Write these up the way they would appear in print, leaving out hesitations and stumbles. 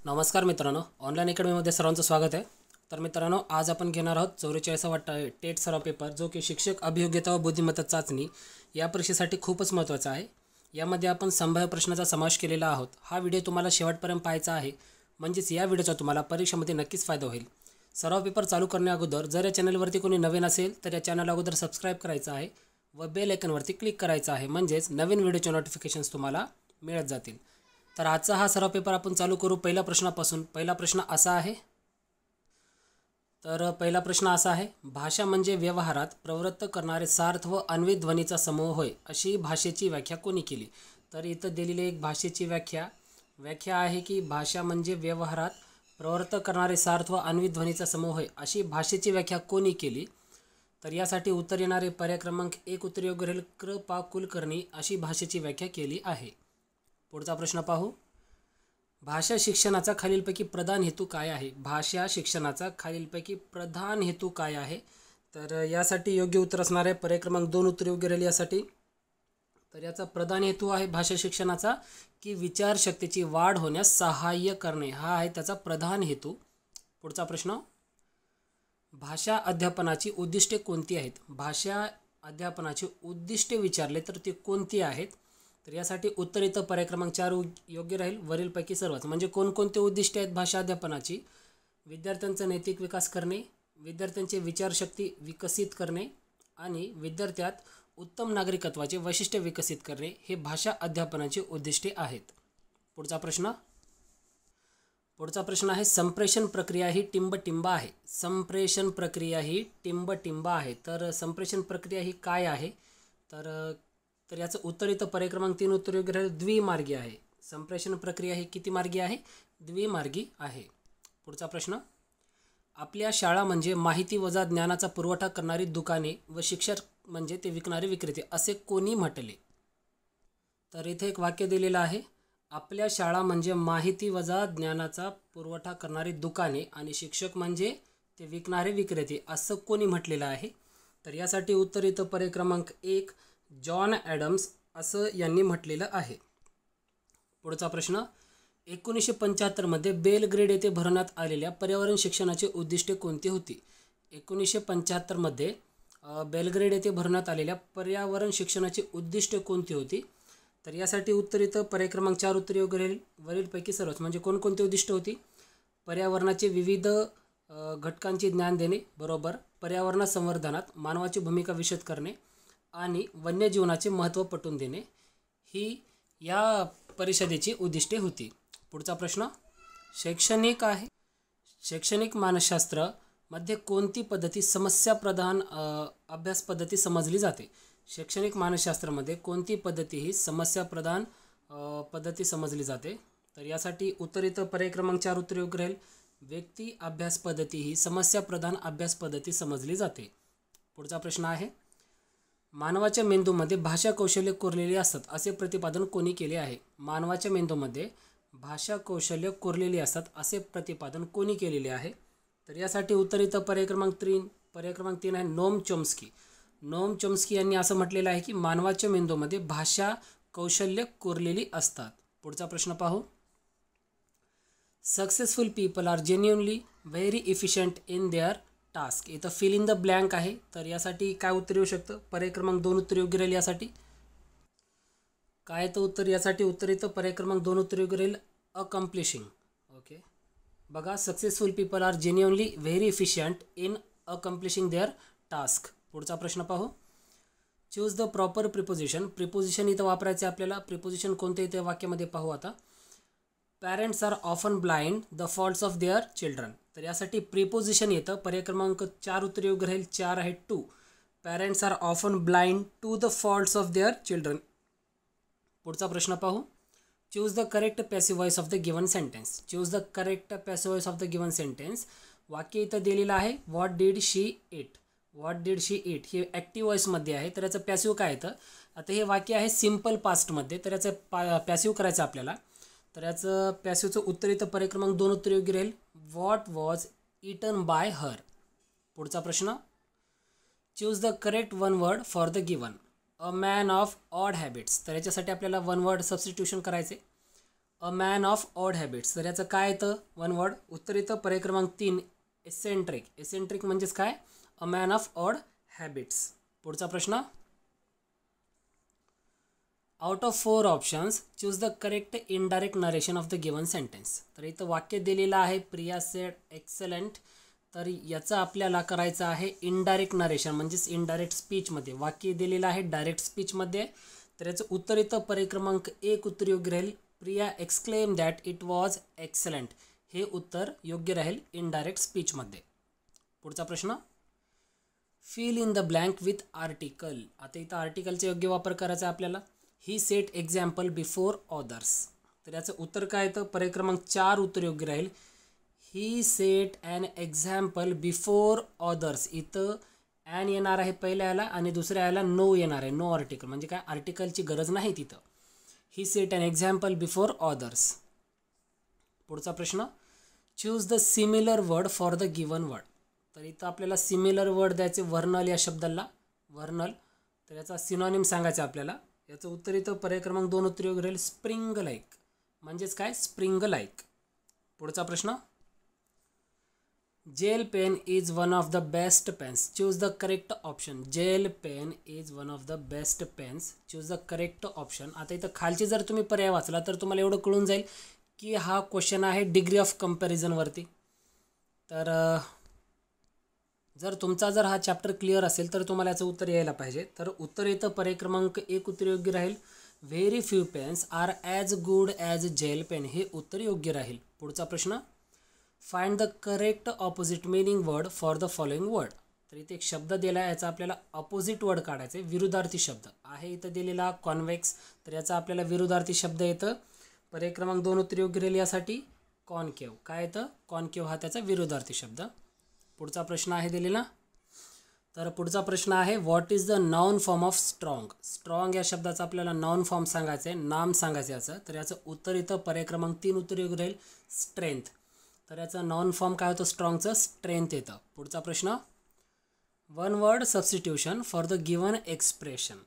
नमस्कार मित्रांनो, ऑनलाईन अकॅडमीमध्ये सर्वांचं स्वागत आहे. तर मित्रांनो, आज आपण घेणार आहोत 44वा टेट सराव पेपर, जो की शिक्षक अभियोग्यता व बुद्धिमत्ता चाचणी या परीक्षेसाठी खूपच महत्त्वाचा आहे. यामध्ये आपण संभाव्य प्रश्नाचा समावेश केलेला आहोत. हा व्हिडिओ तुम्हाला शेवटपर्यंत पाहायचा आहे, म्हणजेच या व्हिडिओचा तुम्हाला परीक्षेमध्ये नक्कीच फायदा होईल. सराव पेपर चालू करण्याअगोदर जर या चॅनलवरती कोणी नवीन असेल तर या चॅनल अगोदर सबस्क्राईब करायचं आहे व बेल आयकॉनवरती क्लिक करायचं आहे, म्हणजेच नवीन व्हिडिओचे नोटिफिकेशन्स तुम्हाला मिळत जातील. तर आजचा हा सराव पेपर आपण चालू करू पहिल्या प्रश्नापासून. पहिला प्रश्न असा आहे, भाषा म्हणजे व्यवहारात प्रवृत्त करणारे सार्थ व अन्वयी ध्वनीचा समूह होय, अशी भाषेची व्याख्या कोणी केली? तर इथं दिलेली एक भाषेची व्याख्या आहे की भाषा म्हणजे व्यवहारात प्रवृत्त करणारे सार्थ व अन्वयी ध्वनीचा समूह होय, अशी भाषेची व्याख्या कोणी केली? तर यासाठी उत्तर येणारे पर्याय क्रमांक 1 उत्तर योग्य राहील. कृ.पा. कुलकर्णी अशी भाषेची व्याख्या केली आहे. पुढचा प्रश्न पाहू. भाषा शिक्षणाचा खालीलपैकी प्रधान हेतू काय आहे? भाषा शिक्षणाचा खालीलपैकी प्रधान हेतू काय आहे? तर यासाठी योग्य उत्तर असणार आहे पर्याय क्रमांक 2 उत्तर योग्य राहील यासाठी. तर याचा प्रधान हेतू आहे भाषा शिक्षणाचा की विचारशक्तीची वाढ होण्यास सहाय्य करणे, हा आहे त्याचा प्रधान हेतू. पुढचा प्रश्न. भाषा अध्यापनाची उद्दिष्टे कोणती आहेत? भाषा अध्यापनाची उद्दिष्टे विचारले तर ती कोणती आहेत? तर यासाठी उत्तर इथं पर्याय क्रमांक 4 योग्य राहील. वरीलपैकी सर्वच. म्हणजे कोणकोणते उद्दिष्टे आहेत भाषा अध्यापनाची? विद्यार्थ्यांचा नैतिक विकास करणे, विद्यार्थ्यांची विचारशक्ती विकसित करणे आणि विद्यार्थ्यात उत्तम नागरिकत्वाचे वैशिष्ट्य विकसित करणे, हे भाषा अध्यापनाची उद्दिष्टे आहेत. पुढचा प्रश्न आहे, संप्रेषण प्रक्रिया ही टिंबटिंब आहे. संप्रेषण प्रक्रिया ही टिंबटिंब आहे. तर संप्रेषण प्रक्रिया ही काय आहे? तर याचं उत्तर इथं पर्याय क्रमांक 3 उत्तर योग्य राहील. द्विमार्गी आहे. संप्रेषण प्रक्रिया ही किती मार्गी आहे? द्विमार्गी आहे. पुढचा प्रश्न. आपल्या शाळा म्हणजे माहिती वजा ज्ञानाचा पुरवठा करणारी दुकाने व शिक्षक म्हणजे ते विकणारे विक्रेते, असे कोणी म्हटले? तर इथे एक वाक्य दिलेलं आहे, आपल्या शाळा म्हणजे माहिती वजा ज्ञानाचा पुरवठा करणारी दुकाने आणि शिक्षक म्हणजे ते विकणारे विक्रेते, असं कोणी म्हटलेलं आहे? तर यासाठी उत्तर इथं पर्याय क्रमांक 1 जॉन ॲडम्स असं यांनी म्हटलेलं आहे. पुढचा प्रश्न. 1975 मध्ये बेलग्रेड येथे भरवण्यात आलेल्या पर्यावरण शिक्षणाची उद्दिष्टे कोणती होती? 1975 मध्ये बेलग्रेड येथे भरवण्यात आलेल्या पर्यावरण शिक्षणाची उद्दिष्टे कोणती होती? तर यासाठी उत्तर इथं पर्याय क्रमांक 4 उत्तर योग्य राहील. वरीलपैकी सर्वच. म्हणजे कोणकोणती उद्दिष्ट होती? पर्यावरणाचे विविध घटकांचे ज्ञान देणे, बरोबर. पर्यावरण संवर्धनात मानवाची भूमिका विशद करणे आणि वन्यजीवनाचे महत्त्व पटवून देणे, ही या परिषदेची उद्दिष्टे होती. पुढचा प्रश्न. शैक्षणिक मानसशास्त्र मध्ये कोणती पद्धती समस्याप्रधान अभ्यास पद्धती समजली जाते? शैक्षणिक मानसशास्त्रामध्ये कोणती पद्धती ही समस्याप्रधान पद्धती समजली जाते? तर यासाठी उत्तर इथं पर्याय क्रमांक 4 उत्तर योग्य राहील. व्यक्ती अभ्यास पद्धती ही समस्याप्रधान अभ्यास पद्धती समजली जाते. पुढचा प्रश्न आहे, मानवाच्या मेंदूमध्ये भाषा कौशल्य कोरलेली असतात, असे प्रतिपादन कोणी केले आहे? मानवाच्या मेंदूमध्ये भाषा कौशल्य कोरलेली असतात, असे प्रतिपादन कोणी केलेले आहे? तर यासाठी उत्तर इथं पर्याय क्रमांक 3 आहे नोम चॉम्स्की. नोम चॉम्स्की यांनी असं म्हटलेलं आहे की मानवाच्या मेंदूमध्ये भाषा कौशल्य कोरलेली असतात. पुढचा प्रश्न पाहू. Successful people are genuinely very efficient in their task. इथं फिल इन द ब्लँक आहे. तर यासाठी काय उत्तर येऊ शकतं? पर्याय क्रमांक 2 उत्तर योग्य राहील. यासाठी काय तर उत्तर, यासाठी उत्तर इथं पर्याय क्रमांक 2 उत्तर योग्य राहील. अकम्प्लिशिंग. ओके, बघा, successful people are genuinely very efficient in accomplishing their task. पुढचा प्रश्न पाहू. Choose the proper preposition. Preposition इथं वापरायचे आपल्याला. प्रिपोजिशन कोणते इथे वाक्यामध्ये पाहू आता. Parents are often blind the faults of their children. तर यासाठी प्रिपोजिशन येतं. पर्याय क्रमांक 4 उत्तर योग्य राहील. 4 आहे to. Parents are often blind to the faults of their children. पुढचा प्रश्न पाहू. Choose the correct passive voice of the given sentence. Choose the correct passive voice of the given sentence. वाक्य इथं दिलेलं आहे, what did she eat. What did she eat हे active व्हॉइसमध्ये आहे. तर याचं पॅसिव्ह काय येतं? आता हे वाक्य आहे सिम्पल पास्टमध्ये, तर याचं पॅसिव्ह करायचं आपल्याला. तर याचं पॅसिव्हचं उत्तर इथं पर्याय क्रमांक 2 उत्तर योग्य राहील. व्हॉट वॉज इटन बाय हर. पुढचा प्रश्न. Choose the correct one word for the given. A man of odd habits. तर याच्यासाठी आपल्याला वन वर्ड सबस्टिट्यूशन करायचे. A man of odd habits, तर याचं काय येतं वन वर्ड. उत्तर येतं पर्याय क्रमांक 3 एसेंट्रिक. एसेंट्रिक म्हणजेच काय, a man of odd habits. पुढचा प्रश्न, out of 4 options choose the correct indirect narration of the given sentence. तर इथं वाक्य दिलेलं आहे प्रिया सेड एक्सलंट. तर याचं आपल्याला करायचं आहे इनडायरेक्ट नरेशन म्हणजेच इनडायरेक्ट स्पीचमध्ये. वाक्य दिलेलं आहे डायरेक्ट स्पीचमध्ये. तर याचं उत्तर येतं पर्याय क्रमांक 1 उत्तर योग्य राहील. Priya exclaim that it was excellent, हे उत्तर योग्य राहील इनडायरेक्ट स्पीचमध्ये. पुढचा प्रश्न, fill in the blank with article. आता इथं आर्टिकलचा योग्य वापर करायचा आहे आपल्याला. He set example before others, तर याचं उत्तर काय येतं पर्याय क्रमांक 4 उत्तर योग्य राहील. He set an example before others. इथं ॲन येणार आहे पहिल्या याला आणि दुसऱ्या याला नो येणार आहे. नो आर्टिकल म्हणजे काय, आर्टिकलची गरज नाही तिथं. He set an example before others. पुढचा प्रश्न, choose the similar word for the given word. तर इथं आपल्याला सिमिलर वर्ड द्यायचे वर्नल या शब्दाला, वर्नल. तर याचा सिनॉनिम सांगायचा आपल्याला. याचं उत्तर इथं पर्याय क्रमांक 2 उत्तर योग्य राहील. स्प्रिंग लाईक म्हणजेच काय, स्प्रिंग लाईक. पुढचा प्रश्न, gel pen is one of the best pens. Choose the correct option. Gel pen is one of the best pens. Choose the correct option. आता इथं खालची जर तुम्ही पर्याय वाचला तर तुम्हाला एवढं कळून जाईल की हा क्वेश्चन आहे डिग्री ऑफ कम्पॅरिझनवरती. तर जर तुमचा जर हा चॅप्टर क्लिअर असेल तर तुम्हाला याचं उत्तर यायला पाहिजे. तर उत्तर येतं पर्याय क्रमांक 1 उत्तर योग्य राहील. Very few pens are as good as gel pen, हे उत्तर योग्य राहील. पुढचा प्रश्न, find the correct opposite meaning word for the following word. तर इथे एक शब्द दिला आहे, याचा आपल्याला ऑपोजिट वर्ड काढायचं आहे. विरुद्धार्थी शब्द आहे इथं दिलेला कॉन्व्हेक्स. तर याचा आपल्याला विरुद्धार्थी शब्द येतं पर्याय क्रमांक 2 उत्तर योग्य राहील यासाठी. कॉनकेव, काय येतं कॉनकेव, हा त्याचा विरुद्धार्थी शब्द. पुढचा प्रश्न आहे दिलेला. तर पुढचा प्रश्न आहे, what is the noun form of strong. Strong या शब्दाचा आपल्याला नाउन फॉर्म सांगायचं आहे, नाम सांगायचं याचं. तर याचं उत्तर इथं पर्याय क्रमांक 3 उत्तर योग्य राहील. स्ट्रेंथ. तर याचं नाउन फॉर्म काय होतं स्ट्रॉंगचं, स्ट्रेंथ येतं. पुढचा प्रश्न, one word substitution for the given expression.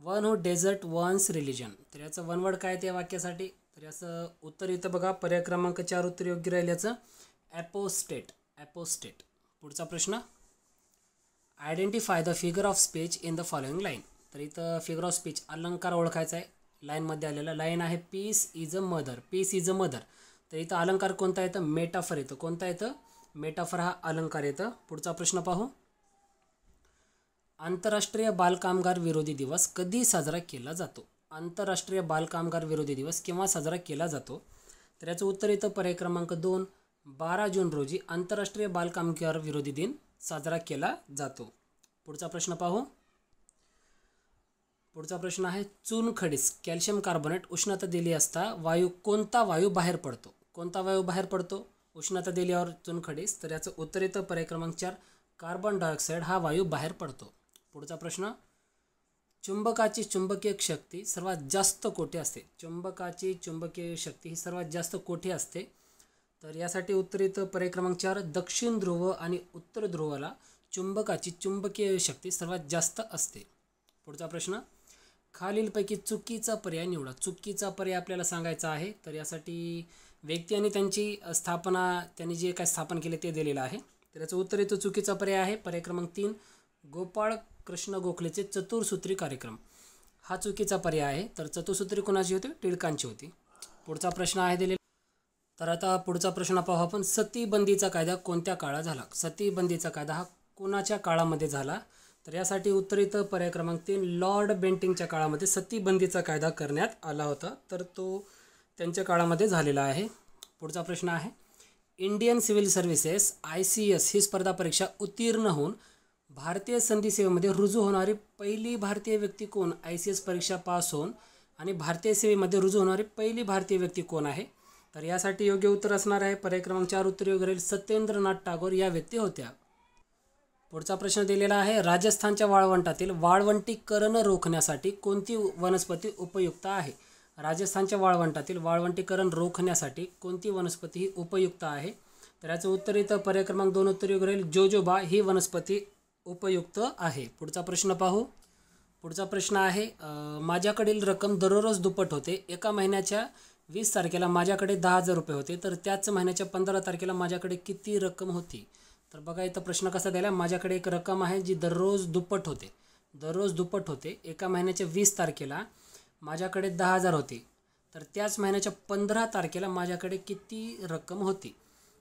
One who deserts one's religion. तर याचं वन वर्ड काय त्या वाक्यासाठी. तर याचं उत्तर इथं बघा पर्याय क्रमांक 4 उत्तर योग्य राहील याचं. ॲपोस्टेट. ॲपोस्टेट. पुढचा प्रश्न, identify the figure of speech in the following line. तर इथं फिगर ऑफ स्पीच अलंकार ओळखायचा आहे. लाईनमध्ये आलेला लाईन आहे peace is a mother. Peace is a mother. तर इथं अलंकार कोणता येतं, मेटाफर येतं. कोणता येतं, मेटाफर हा अलंकार येतं. पुढचा प्रश्न पाहू, आंतरराष्ट्रीय बालकामगार विरोधी दिवस कधी साजरा केला जातो. आंतरराष्ट्रीय बालकामगार विरोधी दिवस केव्हा साजरा केला जातो. तर याचं उत्तर येतं पर्याय क्रमांक 2 12 जून रोजी आंतरराष्ट्रीय बालकामगार विरोधी दिन साजरा केला जातो. पुढचा प्रश्न पाहू. पुढचा प्रश्न आहे, चुनखडीस कॅल्शियम कार्बोनेट उष्णता दिली असता कोणता वायू बाहेर पडतो. कोणता वायू बाहेर पडतो उष्णता दिल्यावर चुनखडीस. तर याचं उत्तर येतं पर्याय क्रमांक 4 कार्बन डायऑक्साईड हा वायू बाहेर पडतो. पुढचा प्रश्न, चुंबकाची चुंबकीय शक्ती सर्वात जास्त कोठे असते. चुंबकाची चुंबकीय शक्ती ही सर्वात जास्त कोठे असते. तर यासाठी उत्तर येतं पर्याय क्रमांक 4 दक्षिण ध्रुव आणि उत्तर ध्रुवाला चुंबकाची चुंबकीय शक्ती सर्वात जास्त असते. पुढचा प्रश्न, खालीलपैकी चुकीचा पर्याय निवडा. चुकीचा पर्याय आपल्याला सांगायचा आहे. तर यासाठी व्यक्ती आणि त्यांची स्थापना, त्यांनी जे काय स्थापन केले ते दिलेलं आहे. तर याचं उत्तर येतं चुकीचा पर्याय आहे पर्याय क्रमांक 3 गोपाळ कृष्ण गोखलेचे चतुर्सूत्री कार्यक्रम. हा चुकीचा पर्याय आहे. तर चतुर्सूत्री कोणाची होती, टिळकांची होती. पुढचा प्रश्न आहे दिलेला. तर आता पुढचा प्रश्न पाहू आपण, सतीबंदीचा कायदा कोणत्या काळात झाला. सतीबंदीचा कायदा हा कोणाच्या काळामध्ये झाला. तर यासाठी उत्तर येतं पर्याय क्रमांक 3 लॉर्ड बेंटिंगच्या काळामध्ये सतीबंदीचा कायदा करण्यात आला होता. तर तो त्यांच्या काळामध्ये झालेला आहे. पुढचा प्रश्न आहे, इंडियन सिव्हिल सर्व्हिसेस ICS ही स्पर्धा परीक्षा उत्तीर्ण होऊन भारतीय संधी सेवेमध्ये रुजू होणारी पहिली भारतीय व्यक्ती कोण. ICS परीक्षा पास होऊन आणि भारतीय सेवेमध्ये रुजू होणारी पहिली भारतीय व्यक्ती कोण आहे. तर यासाठी योग्य उत्तर असणार आहे पर्याय क्रमांक 4 उत्तर योग्य राहील. सत्येंद्रनाथ टागोर या व्यक्ती होत्या. पुढचा प्रश्न दिलेला आहे, राजस्थानच्या वाळवंटातील वाळवंटीकरण रोखण्यासाठी कोणती वनस्पती उपयुक्त आहे. राजस्थानच्या वाळवंटातील वाळवंटीकरण रोखण्यासाठी कोणती वनस्पती ही उपयुक्त आहे. तर याचं उत्तर येतं पर्याय क्रमांक 2 उत्तर योग्य राहील. जोजोबा ही वनस्पती उपयुक्त आहे. पुढचा प्रश्न पाहू. पुढचा प्रश्न आहे, माझ्याकडील रक्कम दररोज दुप्पट होते. एका महिन्याच्या 20 तारखेला माझ्याकडे 10,000 रुपये होते, तर त्याच महिन्याच्या 15 तारखेला माझ्याकडे किती रक्कम होती? तर बघा इथं प्रश्न कसा दिला, माझ्याकडे एक रक्कम आहे जी दररोज दुप्पट होते. एका महिन्याच्या 20 तारखेला माझ्याकडे 10,000 होते, तर त्याच महिन्याच्या 15 तारखेला माझ्याकडे किती रक्कम होती?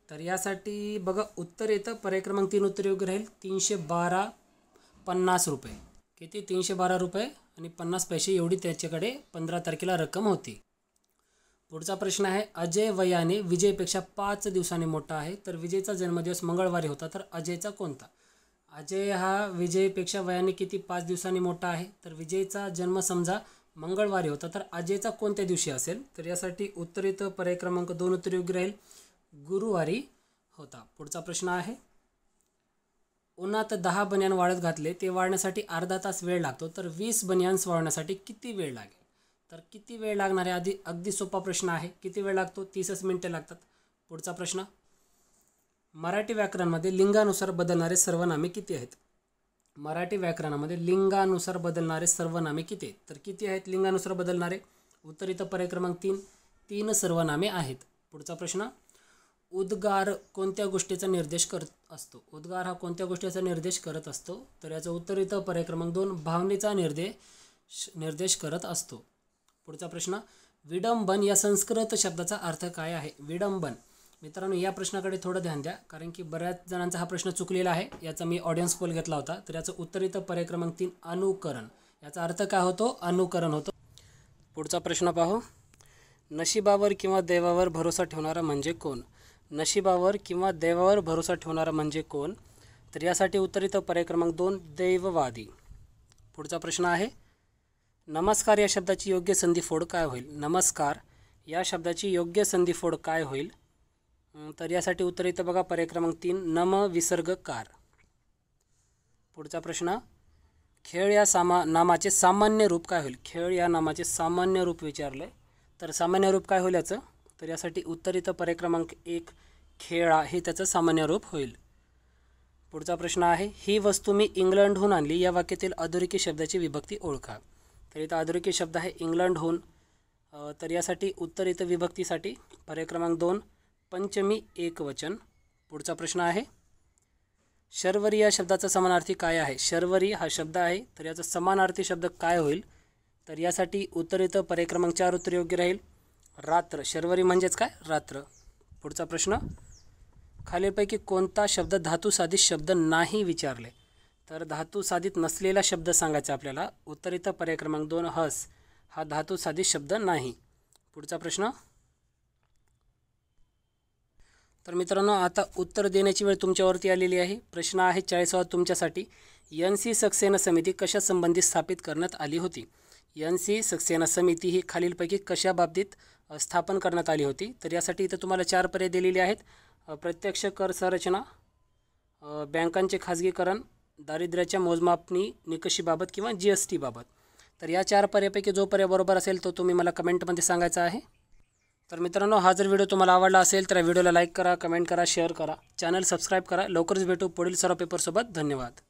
तर यासाठी बघा उत्तर येतं, पर्याय क्रमांक 3 उत्तर योग्य राहील. 312.50 रुपये. किती? 312 रुपये आणि 50 पैसे एवढी त्याच्याकडे 15 तारखेला रक्कम होती. पुढचा प्रश्न आहे, अजय वयाने विजयपेक्षा 5 दिवसांनी मोठा आहे, तर विजयचा जन्मदिवस मंगळवारी होता, तर अजयचा कोणता? अजय हा विजयपेक्षा वयाने किती 5 दिवसांनी मोठा आहे, तर विजयचा जन्म समजा मंगळवारी होता, तर अजयचा कोणत्या दिवशी असेल? तर यासाठी उत्तर येतं, पर्याय क्रमांक 2 उत्तर योग्य राहील, गुरुवारी होता. पुढचा प्रश्न आहे, उन्हात 10 बनियान वाळत घातले, ते वाळण्यासाठी अर्धा तास वेळ लागतो, तर 20 बनियान्स वाळण्यासाठी किती वेळ लागेल? तर किती वेळ लागणार आहे? अगदी सोपा प्रश्न आहे. किती वेळ लागतो? 30 मिनिटे लागतात. पुढचा प्रश्न, मराठी व्याकरणामध्ये लिंगानुसार बदलणारे सर्वनामे किती आहेत? मराठी व्याकरणामध्ये लिंगानुसार बदलणारे सर्वनामे किती आहेत? तर किती आहेत लिंगानुसार बदलणारे? उत्तर इथं पर्याय क्रमांक 3 सर्वनामे आहेत. पुढचा प्रश्न, उद्गार कोणत्या गोष्टीचा निर्देश करत असतो? उद्गार हा कोणत्या गोष्टीचा निर्देश करत असतो? तर याचं उत्तर इथं पर्याय क्रमांक 2 भावनेचा निर्देश करत असतो. पुढचा प्रश्न, विडंबन या संस्कृत शब्दाचा अर्थ काय आहे? विडंबन. मित्रांनो या प्रश्नाकडे थोडं ध्यान द्या, कारण की बऱ्याच जणांचा हा प्रश्न चुकलेला आहे. याचा मी ऑडियन्स पोल घेतला होता, तर याचं उत्तर इथं पर्याय क्रमांक 3 अनुकरण. याचा अर्थ काय होतो? अनुकरण होतो. पुढचा प्रश्न पाहू, नशिबावर किंवा देवावर भरोसा ठेवणारा म्हणजे कोण? नशिबावर किंवा देवावर भरोसा ठेवणारा म्हणजे कोण? तर यासाठी उत्तर इथं पर्याय क्रमांक 2 दैववादी. पुढचा प्रश्न आहे, नमस्कार या शब्दाची योग्य संधिफोड काय होईल? नमस्कार या शब्दाची योग्य संधिफोड काय होईल? तर यासाठी उत्तर इथं बघा पर्याय क्रमांक 3 नम विसर्गकार. पुढचा प्रश्न, खेळ या नामाचे सामान्य रूप काय होईल? खेळ या नामाचे सामान्य रूप विचारले, तर सामान्य रूप काय होईल याचं? तर यासाठी उत्तर इथं पर्याय क्रमांक 1 खेळा हे त्याचं सामान्य रूप होईल. पुढचा प्रश्न आहे, ही वस्तू मी इंग्लंडहून आणली, या वाक्यातील अधोरेखित शब्दाची विभक्ती ओळखा. तर इथं अधोरेखित शब्द आहे इंग्लंडहून, तर यासाठी उत्तर इथं विभक्तीसाठी पर्याय क्रमांक 2 पंचमी एकवचन. पुढचा प्रश्न आहे, शर्वरी या शब्दाचा समानार्थी काय आहे? शर्वरी हा शब्द आहे, तर याचा समानार्थी शब्द काय होईल? तर यासाठी उत्तर इथं पर्याय क्रमांक 4 उत्तर योग्य राहील, रात्र. शर्वरी म्हणजेच काय? रात्र. पुढचा प्रश्न, खालीलपैकी कोणता शब्द धातुसाधित शब्द नाही विचारले? तर धातुसाधित नसलेला शब्द सांगायचा आपल्याला. उत्तर इथं पर्याय क्रमांक 2 हस हा धातुसाधित शब्द नाही. पुढचा प्रश्न, तर मित्रांनो आता उत्तर देण्याची वेळ तुमच्यावरती आलेली आहे. प्रश्न आहे 40वा तुमच्यासाठी, NC सक्सेना समिती कशा संबंधित स्थापित करण्यात आली होती? NC सक्सेना समिती ही खालीलपैकी कशा बाबतीत स्थापन करण्यात आली होती? तर यासाठी इथं तुम्हाला 4 पर्याय दिलेले आहेत, प्रत्यक्ष कर संरचना, बँकांचे खाजगीकरण, दारिद्र्याच्या मोजमापणी निकषीबाबत किंवा GST बाबत. तर या 4 पर्यायापैकी जो पर्याय बरोबर असेल तो तुम्ही मला कमेंटमध्ये सांगायचा आहे. तर मित्रांनो हा जर व्हिडिओ तुम्हाला आवडला असेल तर व्हिडिओला लाईक करा, कमेंट करा, शेअर करा, चॅनल सबस्क्राईब करा. लवकरच भेटू पुढील सर्व पेपरसोबत. धन्यवाद.